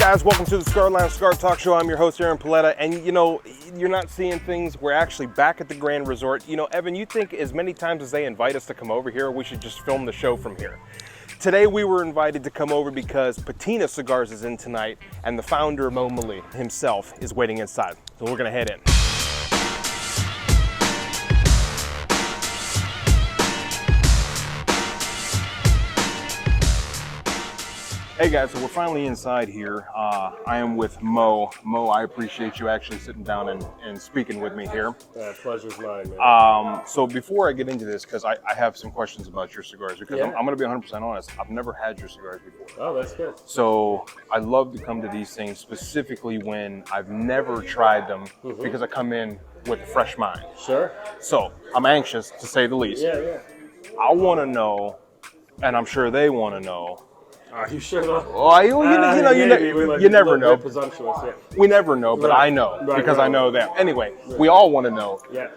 guys, welcome to the Cigar Lounge Cigar Talk Show. I'm your host, Aaron Paoletta, and you know, you're not seeing things. We're actually back at the Grand Resort. You know, Evan, you think as many times as they invite us to come over here, we should just film the show from here. Today we were invited to come over because Patina Cigars is in tonight, and the founder, Maali himself, is waiting inside. So we're gonna head in. Hey guys, so we're finally inside here. I am with Mo. Mo, I appreciate you actually sitting down and speaking with me here. Yeah, pleasure's mine, man. So before I get into this, because I have some questions about your cigars, because I'm going to be 100% honest, I've never had your cigars before. Oh, that's good. So I love to come to these things specifically when I've never tried them, because I come in with a fresh mind. Sure. So I'm anxious, to say the least. Yeah. I want to know, and I'm sure they want to know, Are you sure though? well, you never know. Presumptuous, yeah. We never know, but Right. I know Right, because right, I know them. Anyway, we all want to know. Yeah.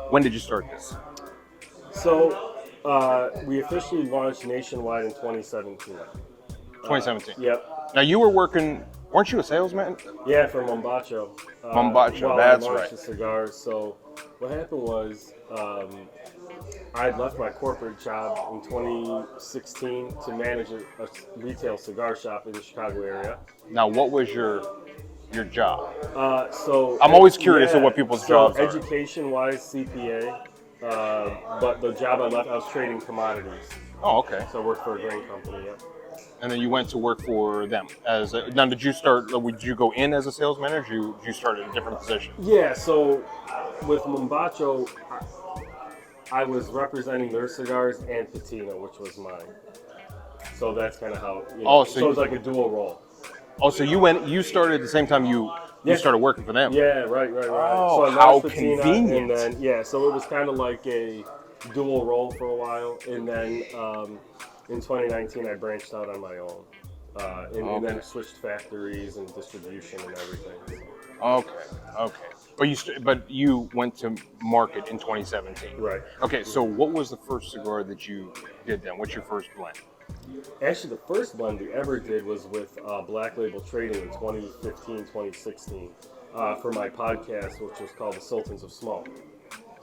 When did you start this? So, we officially launched nationwide in 2017. 2017. Yep. Now you were working, weren't you a salesman? Yeah, for Mombacho. Mombacho, while that's I launched right. the cigars. So, what happened was, I had left my corporate job in 2016 to manage a retail cigar shop in the Chicago area. Now, what was your job? So I'm always curious of what people's jobs are. Education-wise, CPA, but the job I left, I was trading commodities. Oh, okay. So I worked for a grain company. Yeah. And then you went to work for them. Now, did you start? Would you go in as a sales manager? Or did you start at a different position? Yeah. So with Mombacho, I was representing their cigars and Patina, which was mine. So that's kind of how. You know, so it was like a dual role. Oh, so you started at the same time you started working for them. Yeah, right. Oh, so I how Patina, convenient. And then, so it was kind of like a dual role for a while. And then in 2019, I branched out on my own. And then switched factories and distribution and everything. Okay. But you went to market in 2017. Right. Okay, so what was the first cigar that you did then? What's your first blend? Actually, the first blend we ever did was with Black Label Trading in 2015, 2016 for my podcast, which was called The Sultans of Smoke.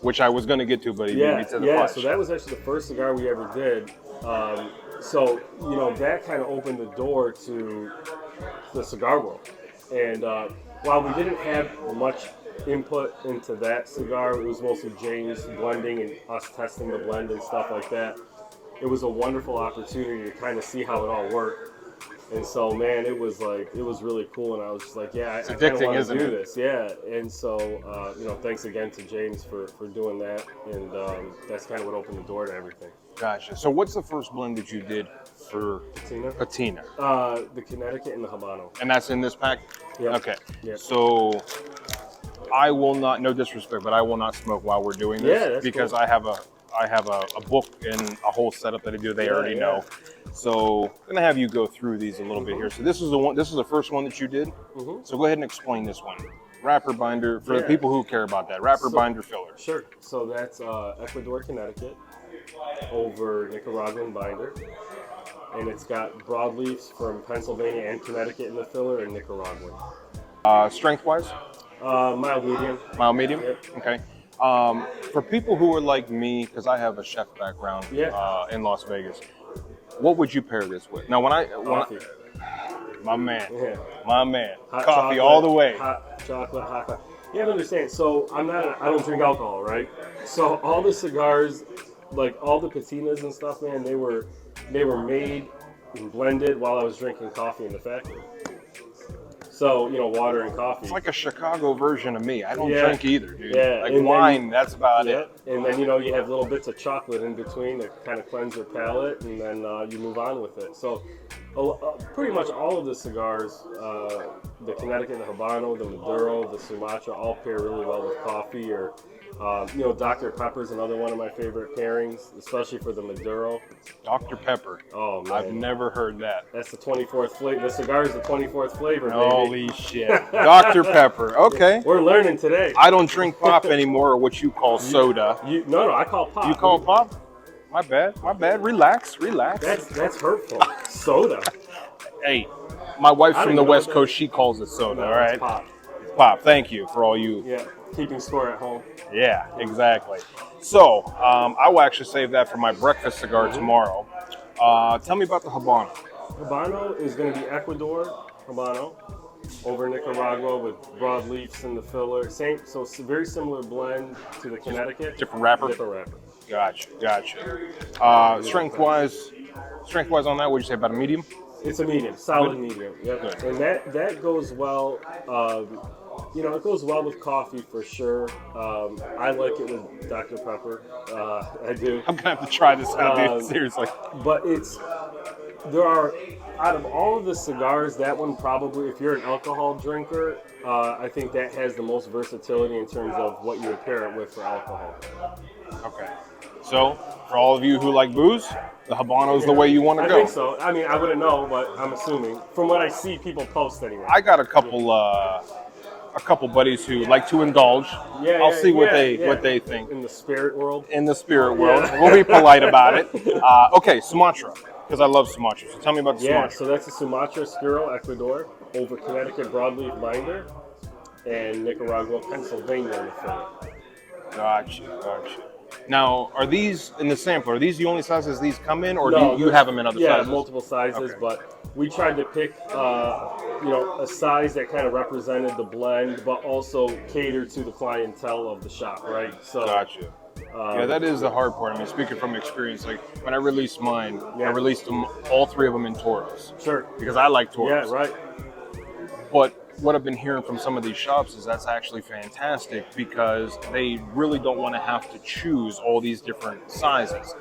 Which I was going to get to, but he beat me to the punch. So that was actually the first cigar we ever did. So, you know, that kind of opened the door to the cigar world. And while we didn't have much input into that cigar, it was mostly James blending and us testing the blend and stuff like that. It was a wonderful opportunity to kind of see how it all worked. And so, man, it was really cool. And I was just like, I kind of want to do this. Yeah. And so, thanks again to James for doing that. And that's kind of what opened the door to everything. Gotcha. So what's the first blend that you did for Patina? The Connecticut and the Habano. And that's in this pack? Yeah. Okay. Yep. So I will not, no disrespect, but I will not smoke while we're doing this. Yeah, that's because cool. I have a book and a whole setup that I do. They already know. So I'm gonna have you go through these a little bit here. So this is the first one that you did. So go ahead and explain this one. Wrapper binder for the people who care about that. Wrapper binder filler. Sure. So that's Ecuador, Connecticut over Nicaraguan binder, and it's got broadleafs from Pennsylvania and Connecticut in the filler and Nicaraguan. Strength wise? Mild medium. Mild medium. Yep. Okay. For people who are like me, because I have a chef background in Las Vegas, what would you pair this with? Now, Coffee. My man, Hot coffee chocolate, all the way. Hot chocolate, hot coffee. You have to understand. So I don't drink alcohol, right? So all the cigars, like all the patinas and stuff, man, they were made and blended while I was drinking coffee in the factory. So, water and coffee. It's like a Chicago version of me. I don't drink either, dude. Yeah. Like wine, that's about it. And then, you have little bits of chocolate in between that kind of cleanse your palate, and then you move on with it. So pretty much all of the cigars, the Connecticut, the Habano, the Maduro, the Sumatra, all pair really well with coffee. Or, Dr. Pepper's another one of my favorite pairings, especially for the Maduro. Dr. Pepper. Oh, man. I've never heard that. That's the 24th flavor. The cigar is the 24th flavor, baby. Holy shit. Dr. Pepper. Okay. We're learning today. I don't drink pop anymore, or what you call soda. No, I call pop. You call pop? My bad. Relax. That's hurtful. Soda. Hey, My wife I from don't the even know West what Coast, she calls it soda, No, all right? it's pop. Pop, thank you for all you. Yeah, keeping score at home. Yeah, exactly. So, I will actually save that for my breakfast cigar tomorrow. Tell me about the Habano. Habano is going to be Ecuador Habano over Nicaragua with broadleafs in the filler. Same, so it's a very similar blend to the Connecticut. Different wrapper? Different wrapper. Gotcha. Strength-wise on that, would you say about a medium? It's a medium, solid Good. medium. Yep. Good. And that goes well. It goes well with coffee for sure. I like it with Dr. Pepper. I do. I'm gonna have to try this out, dude. Seriously. But there are, out of all of the cigars, that one probably, if you're an alcohol drinker, I think that has the most versatility in terms of what you would pair it with for alcohol. Okay. So, for all of you who like booze, the Habano is the way you want to go. I think so. I mean, I wouldn't know, but I'm assuming from what I see people post anyway. I got a couple buddies who like to indulge. I'll see what they think. In the spirit world. In the spirit world, we'll be polite about it. Okay, Sumatra, because I love Sumatra. So tell me about the Yeah, Sumatra. so that's a Sumatra Oscuro Ecuador over Connecticut broadleaf binder and Nicaragua, Pennsylvania in the filler. Gotcha. Now, are these in the sampler? Are these the only sizes these come in, or No, do you have them in other sizes? Yeah, multiple sizes, Okay. but we tried to pick, a size that kind of represented the blend, but also catered to the clientele of the shop, right? So, Gotcha. Yeah, that is the hard part. I mean, speaking from experience, like when I released mine, I Yeah. released them all three of them in Toros Sure. because I like Toros. Yeah, right. But what I've been hearing from some of these shops is that's actually fantastic because they really don't want to have to choose all these different sizes.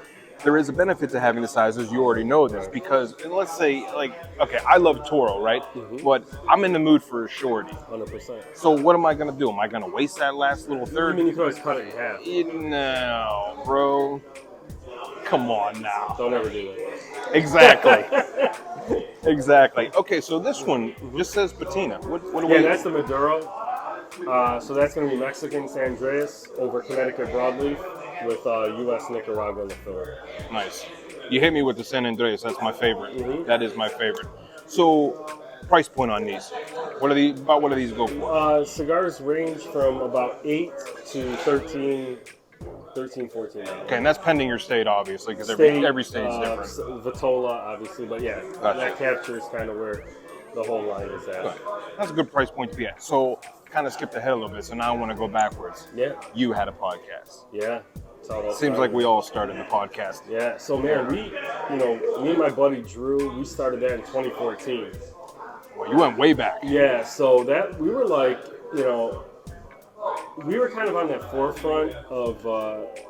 There is a benefit to having the sizes. You already know this because, and let's say, okay, I love Toro, right? But I'm in the mood for a shorty. 100%. So what am I going to do? Am I going to waste that last little I third? mean, you can always cut it in half. No, bro. Come on now. Don't ever do that. Exactly. Okay, so this one just says Patina. What do we? Yeah, that's the Maduro. So that's going to be Mexican San Andreas over Connecticut broadleaf with U.S. Nicaragua in the filler. Nice. You hit me with the San Andreas. That's my favorite. Mm-hmm. That is my favorite. So, price point on these. What do these go for? Cigars range from about 8 to 13, 14 dollars. Okay, and that's pending your state, obviously, because every state is different. Vitola, obviously, but yeah, Gotcha. that captures kind of where the whole line is at. Good. That's a good price point to be at. So, kind of skipped ahead a little bit, so now I want to go backwards. Yeah. You had a podcast. Yeah. Seems like we all started the podcast. Yeah. So, man, me and my buddy Drew, we started that in 2014. Well, you went way back. Yeah. So that we were like, we were kind of on that forefront of,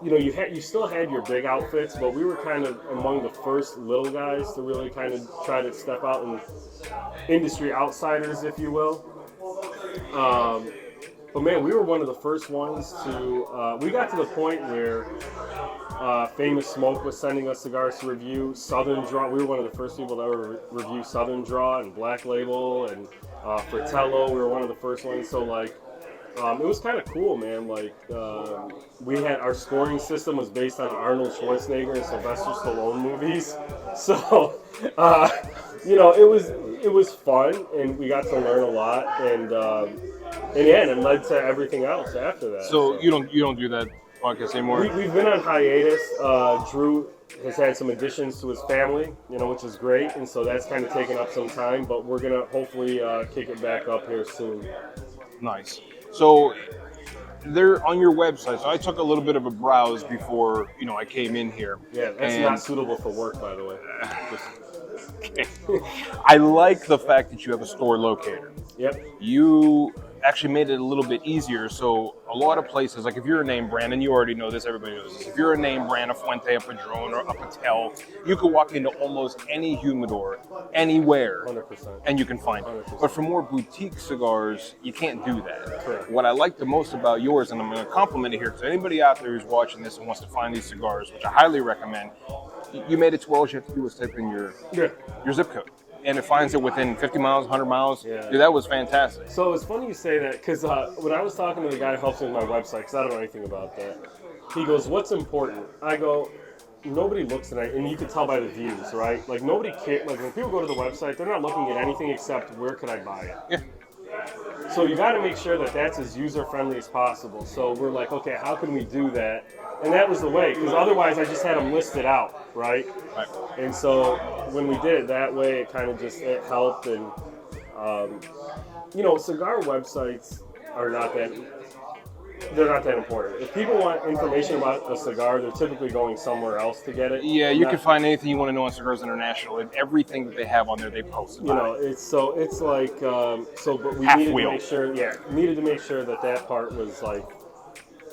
you still had your big outfits, but we were kind of among the first little guys to really kind of try to step out and industry outsiders, if you will. But man, we were one of the first ones to, we got to the point where Famous Smoke was sending us cigars to review. Southern Draw, we were one of the first people to ever review Southern Draw and Black Label, and Fratello, we were one of the first ones. So like, it was kind of cool, man. Like, we had, our scoring system was based on Arnold Schwarzenegger and Sylvester Stallone movies. So, it was fun, and we got to learn a lot, and it led to everything else after that. So you don't do that podcast anymore? We've been on hiatus. Drew has had some additions to his family, which is great, and so that's kind of taken up some time. But we're gonna hopefully kick it back up here soon. Nice. So they're on your website. So I took a little bit of a browse before I came in here. Yeah, that's not suitable for work, by the way. I like the fact that you have a store locator. Yep. You actually made it a little bit easier. So a lot of places, like if you're a name brand, and you already know this, everybody knows this. If you're a name brand, a Fuente, a Padron, or a Patel, you could walk into almost any humidor, anywhere, 100%. and you can find it. 100%. But for more boutique cigars, you can't do that. Correct. What I like the most about yours, and I'm going to compliment it here, because anybody out there who's watching this and wants to find these cigars, which I highly recommend, you made it to where all you have to do is type in your zip code. And it finds it within 50 miles, 100 miles. Yeah. Dude, that was fantastic. So it's funny you say that, because when I was talking to the guy who helps me with my website, because I don't know anything about that, he goes, "What's important?" I go, nobody looks at it, and you can tell by the views, right? Like nobody cares. Like when people go to the website, they're not looking at anything except where could I buy it. Yeah. So you got to make sure that that's as user friendly as possible. So we're like, okay, how can we do that? And that was the way, because otherwise I just had them listed out, right? Right. And so when we did it that way, it kind of just it helped. And you know, cigar websites are not that. They're not that important. If people want information about a cigar, they're typically going somewhere else to get it. Yeah, you can find anything you want to know on Cigars International, and everything that they have on there, they post about. You know, it's like but we Half needed wheel. to make sure, needed to make sure that that part was like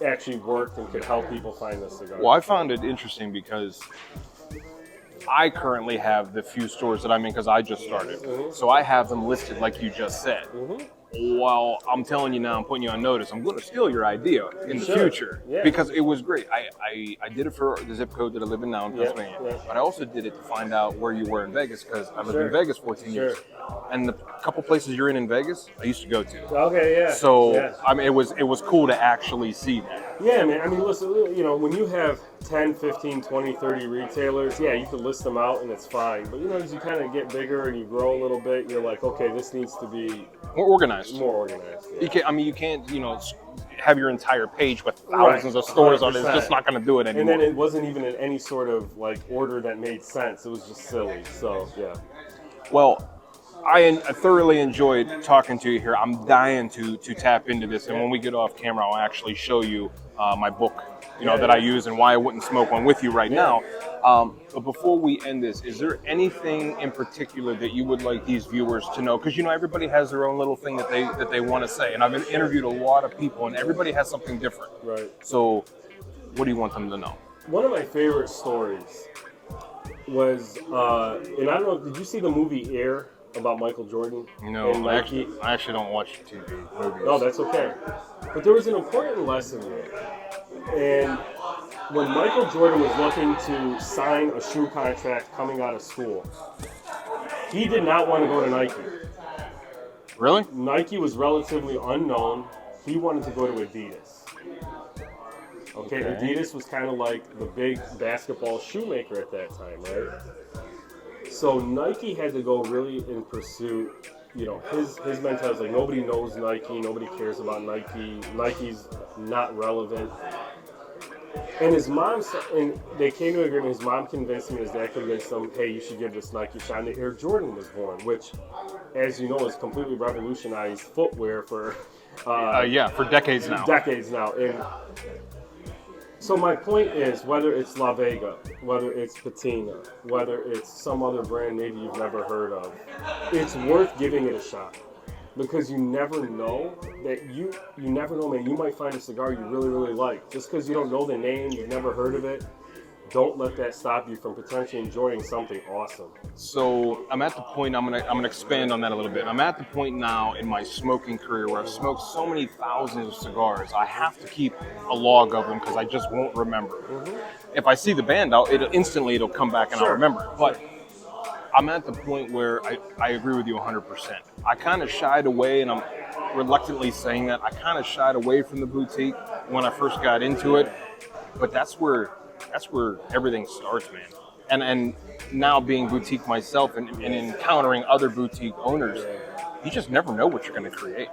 actually worked and could help people find the cigar. Well, I found it interesting because I currently have the few stores that I'm in because I just started, so I have them listed like you just said. Well, I'm telling you now, I'm putting you on notice. I'm going to steal your idea in the future because it was great. I did it for the zip code that I live in now in Pennsylvania, but I also did it to find out where you were in Vegas because I lived in Vegas 14 years. And the couple places you're in Vegas, I used to go to. Okay, yeah. So I mean, it was cool to actually see that. Yeah, man. I mean, listen, you know, when you have 10, 15, 20, 30 retailers, yeah, you can list them out and it's fine. But, you know, as you kind of get bigger and you grow a little bit, you're like, okay, this needs to be More organized. more organized. Yeah. You can't. I mean, you can't. You know, have your entire page with thousands of stores on it. It's 100%. just not going to do it anymore. And then it wasn't even in any sort of like order that made sense. It was just silly. So, yeah. Well, I thoroughly enjoyed talking to you here. I'm dying to tap into this, and when we get off camera, I'll actually show you my book, that I use and why I wouldn't smoke one with you right now. But before we end this, is there anything in particular that you would like these viewers to know? Because everybody has their own little thing that they want to say, and I've interviewed a lot of people, and everybody has something different. Right. So, what do you want them to know? One of my favorite stories was, and I don't know, did you see the movie Air about Michael Jordan? No, and Nike? I actually don't watch TV movies. No, that's okay. But there was an important lesson there. And when Michael Jordan was looking to sign a shoe contract coming out of school, he did not want to go to Nike. Really? Nike was relatively unknown. He wanted to go to Adidas. Okay. Adidas was kind of like the big basketball shoemaker at that time, right? So Nike had to go really in pursuit. His mentality was like, nobody knows Nike, nobody cares about Nike, Nike's not relevant. And his mom, and they came to an agreement, his mom convinced him, his dad convinced him, hey, you should give this Nike a shot. And the Air Jordan was born, which, as you know, has completely revolutionized footwear for... for decades now. And so my point is, whether it's La Vega, whether it's Patina, whether it's some other brand maybe you've never heard of, it's worth giving it a shot. Because you never know that you never know, man. You might find a cigar you really, really like. Just because you don't know the name, you've never heard of it, don't let that stop you from potentially enjoying something awesome. So I'm at the point, I'm gonna expand on that a little bit. I'm at the point now in my smoking career where I've smoked so many thousands of cigars, I have to keep a log of them because I just won't remember. If I see the band out, it'll come back and I'll remember it. But I'm at the point where I agree with you 100%. I kind of shied away, and I'm reluctantly saying that, I kind of shied away from the boutique when I first got into it, but that's where everything starts, man. And now being boutique myself and encountering other boutique owners, you just never know what you're going to create.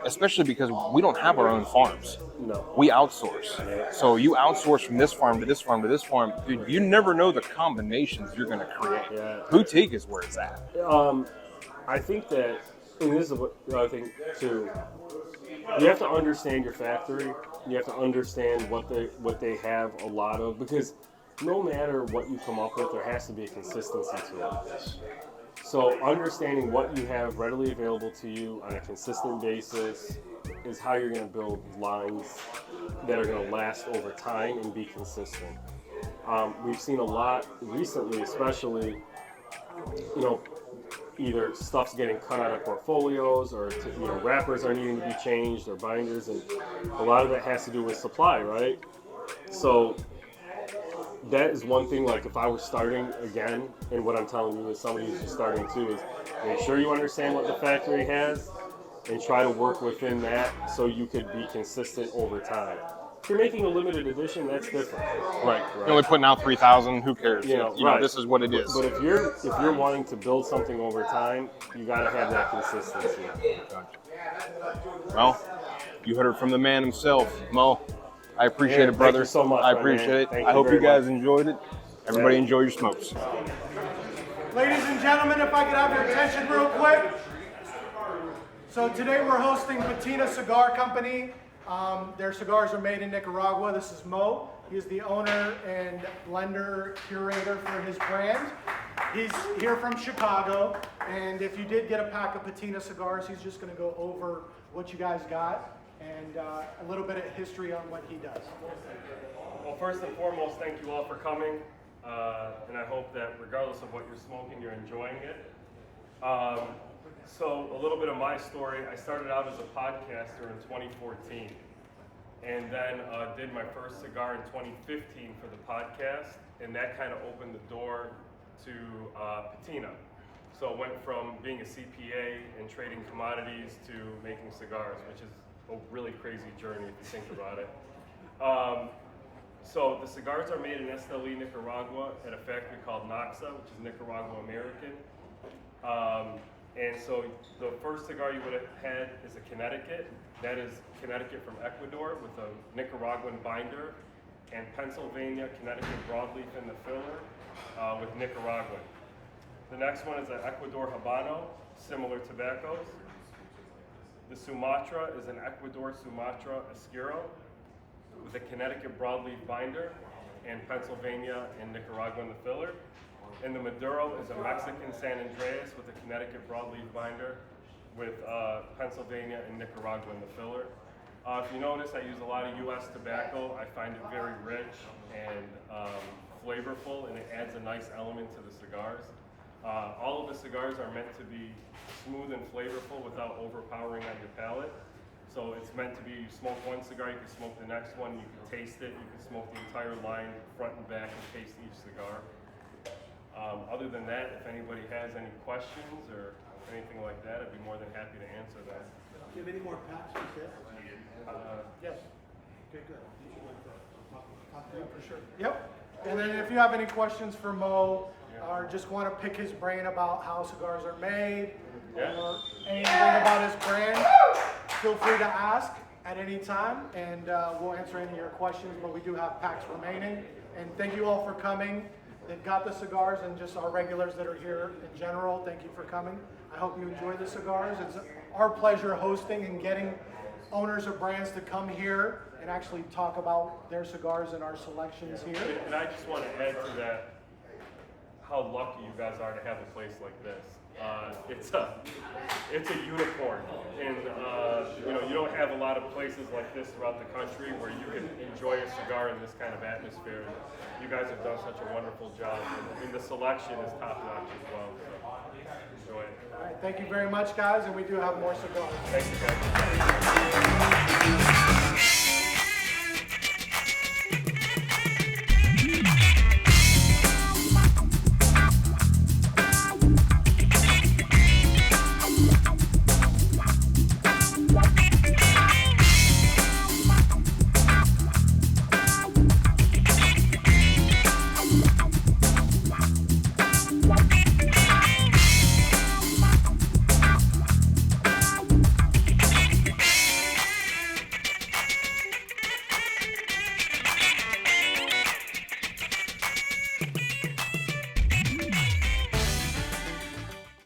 Especially because we don't have our own farms. No. We outsource. So you outsource from this farm to this farm to this farm. Dude, you never know the combinations you're going to create. Yeah. Boutique is where it's at. I think that, and this is what I think too, you have to understand your factory. You have to understand what they have a lot of, because no matter what you come up with, there has to be a consistency to it. So understanding what you have readily available to you on a consistent basis is how you're going to build lines that are going to last over time and be consistent. We've seen a lot recently, especially, either stuff's getting cut out of portfolios, or wrappers are needing to be changed, or binders, and a lot of that has to do with supply, right? So that is one thing. Like if I was starting again, and what I'm telling you is somebody who's just starting too, is make sure you understand what the factory has and try to work within that so you could be consistent over time. If you're making a limited edition, that's different. Right. You're only putting out 3,000. Who cares? You know, Know, this is what it is. But if you're wanting to build something over time, you got to have that consistency. Well, you heard it from the man himself, Mo. I appreciate it, brother. Thank you so much. I appreciate it. I hope you guys enjoyed it. Everybody enjoy your smokes. Ladies and gentlemen, if I could have your attention real quick. So today we're hosting Patina Cigar Company. Their cigars are made in Nicaragua. This is Mo. He's the owner and blender curator for his brand. He's here from Chicago, and if you did get a pack of Patina cigars, he's just going to go over what you guys got and a little bit of history on what he does. Well, first and foremost, thank you all for coming, and I hope that regardless of what you're smoking, you're enjoying it. So a little bit of my story. I started out as a podcaster in 2014, and then did my first cigar in 2015 for the podcast, and that kind of opened the door to Patina. So it went from being a CPA and trading commodities to making cigars, which is a really crazy journey if you think about it. So the cigars are made in Esteli, Nicaragua at a factory called Noxa, which is Nicaragua American. And so the first cigar you would have had is a Connecticut. That is Connecticut from Ecuador with a Nicaraguan binder, and Pennsylvania Connecticut broadleaf in the filler with Nicaraguan. The next one is an Ecuador Habano, similar tobaccos. The Sumatra is an Ecuador Sumatra Esquiro with a Connecticut broadleaf binder and Pennsylvania and Nicaragua in the filler. And the Maduro is a Mexican San Andreas with a Connecticut broadleaf binder with Pennsylvania and Nicaragua in the filler. If you notice, I use a lot of U.S. tobacco. I find it very rich and flavorful, and it adds a nice element to the cigars. All of the cigars are meant to be smooth and flavorful without overpowering on your palate. So it's meant to be, you smoke one cigar, you can smoke the next one, you can taste it, you can smoke the entire line front and back and taste each cigar. Other than that, if anybody has any questions or anything like that, I'd be more than happy to answer that. Do you have any more packs for sale? Yes. Okay, good. For sure. Yep. And then if you have any questions for Mo, or just want to pick his brain about how cigars are made, or anything about his brand, feel free to ask at any time, and we'll answer any of your questions, but we do have packs remaining. And thank you all for coming. That got the cigars, and just our regulars that are here in general, thank you for coming. I hope you enjoy the cigars. It's our pleasure hosting and getting owners of brands to come here and actually talk about their cigars and our selections here. And I just want to add to that how lucky you guys are to have a place like this. It's a unicorn, and you don't have a lot of places like this throughout the country where you can enjoy a cigar in this kind of atmosphere. You guys have done such a wonderful job. I mean, the selection is top notch as well. So enjoy it. All right, thank you very much, guys, and we do have more cigars. Thank you, guys.